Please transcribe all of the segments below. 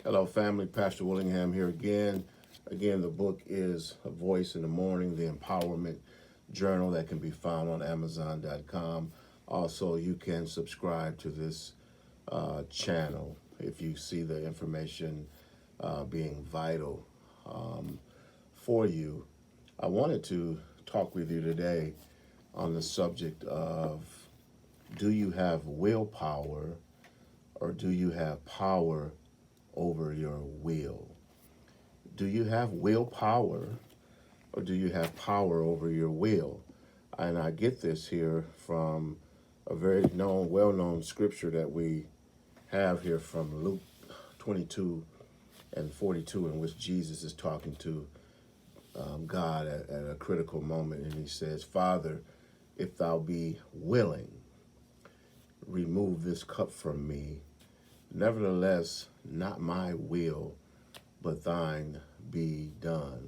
Hello, family. Pastor Willingham here again. Again, the book is A Voice in the Morning, the Empowerment Journal that can be found on Amazon.com. Also, you can subscribe to this channel if you see the information being vital for you. I wanted to talk with you today on the subject of, do you have willpower or do you have power over your will? Do you have willpower or do you have power over your will? And I get this here from a very well known scripture that we have here from Luke 22 and 42, in which Jesus is talking to God at a critical moment. And he says, Father, if thou be willing, remove this cup from me. Nevertheless, not my will, but thine be done.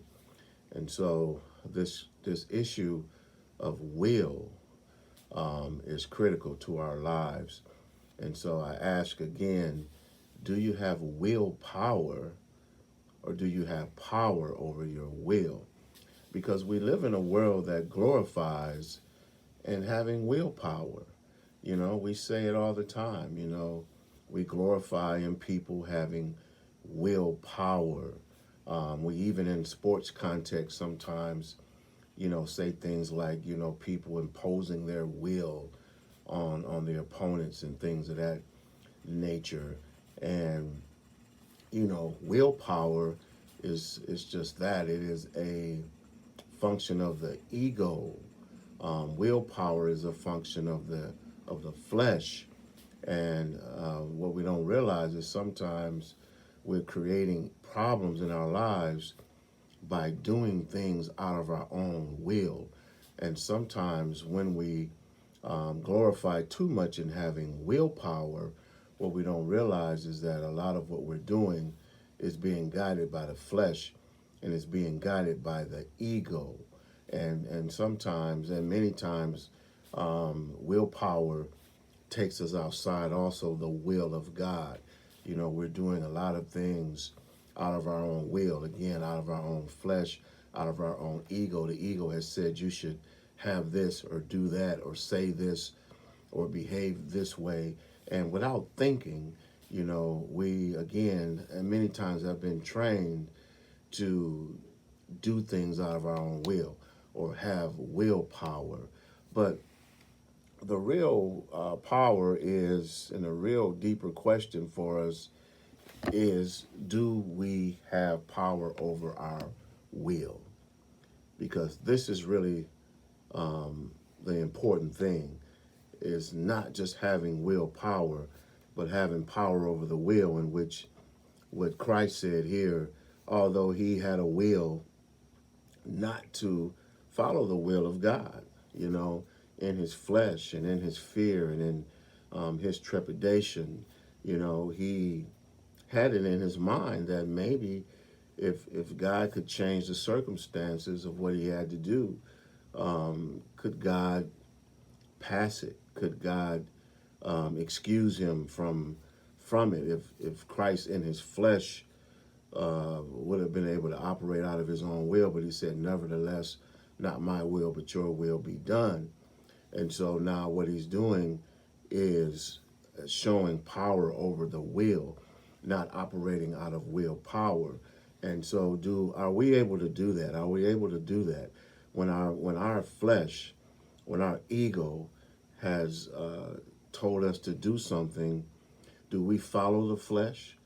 And so this issue of will is critical to our lives. And so I ask again, do you have willpower or do you have power over your will? Because we live in a world that glorifies and having willpower. You know, we say it all the time, we glorify in people having willpower. We even in sports context sometimes, say things like, people imposing their will on their opponents and things of that nature. And, willpower is just that. It is a function of the ego. Willpower is a function of the flesh. And what we don't realize is sometimes we're creating problems in our lives by doing things out of our own will. And sometimes when we glorify too much in having willpower, what we don't realize is that a lot of what we're doing is being guided by the flesh and is being guided by the ego. And sometimes, and many times, willpower takes us outside also the will of God. We're doing a lot of things out of our own will, again, out of our own flesh, out of our own ego. The ego has said you should have this or do that or say this or behave this way. And without thinking, we, again, and many times have been trained to do things out of our own will or have willpower. But the real power is, and a real deeper question for us is, do we have power over our will? Because this is really the important thing, is not just having willpower, but having power over the will, in which what Christ said here, although he had a will not to follow the will of God, in his flesh and in his fear and in his trepidation, he had it in his mind that maybe if God could change the circumstances of what he had to do, could God pass it? Could God excuse him from it? If Christ in his flesh would have been able to operate out of his own will, but he said, nevertheless, not my will, but your will be done. And so now what he's doing is showing power over the will, not operating out of willpower. And so are we able to do that? Are we able to do that when our flesh, when our ego has told us to do something? Do we follow the flesh?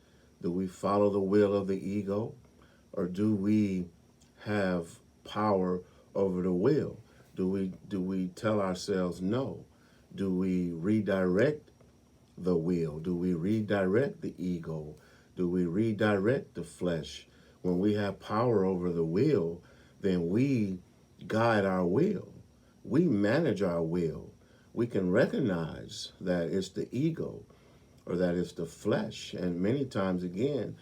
Do we follow the will of the ego? Or do we have power over the will? Do we tell ourselves no? Do we redirect the will? Do we redirect the ego? Do we redirect the flesh? When we have power over the will, then we guide our will. We manage our will. We can recognize that it's the ego or that it's the flesh. And many times, again,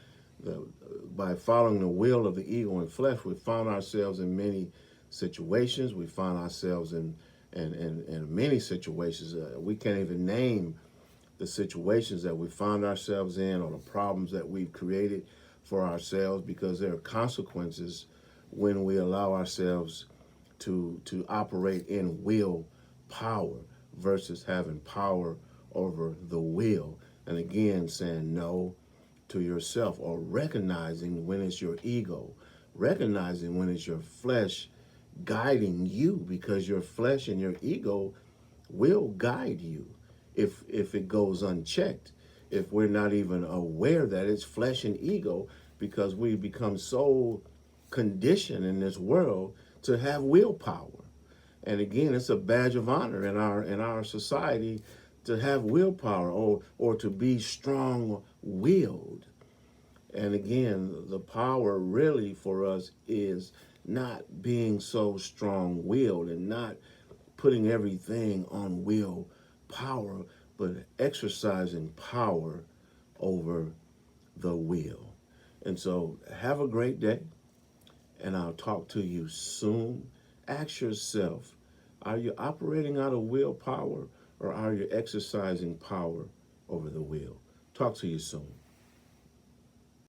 by following the will of the ego and flesh, we found ourselves in many situations. We find ourselves in many situations we can't even name the situations that we find ourselves in or the problems that we've created for ourselves, because there are consequences when we allow ourselves to operate in will power versus having power over the will. And again, saying no to yourself, or recognizing when it's your ego, recognizing when it's your flesh guiding you, because your flesh and your ego will guide you if it goes unchecked, if we're not even aware that it's flesh and ego, because we become so conditioned in this world to have willpower. And again, it's a badge of honor in our society to have willpower, or to be strong willed. And again, the power really for us is not being so strong willed and not putting everything on will power, but exercising power over the will. And so have a great day, and I'll talk to you soon. Ask yourself, are you operating out of willpower, or are you exercising power over the will? Talk to you soon.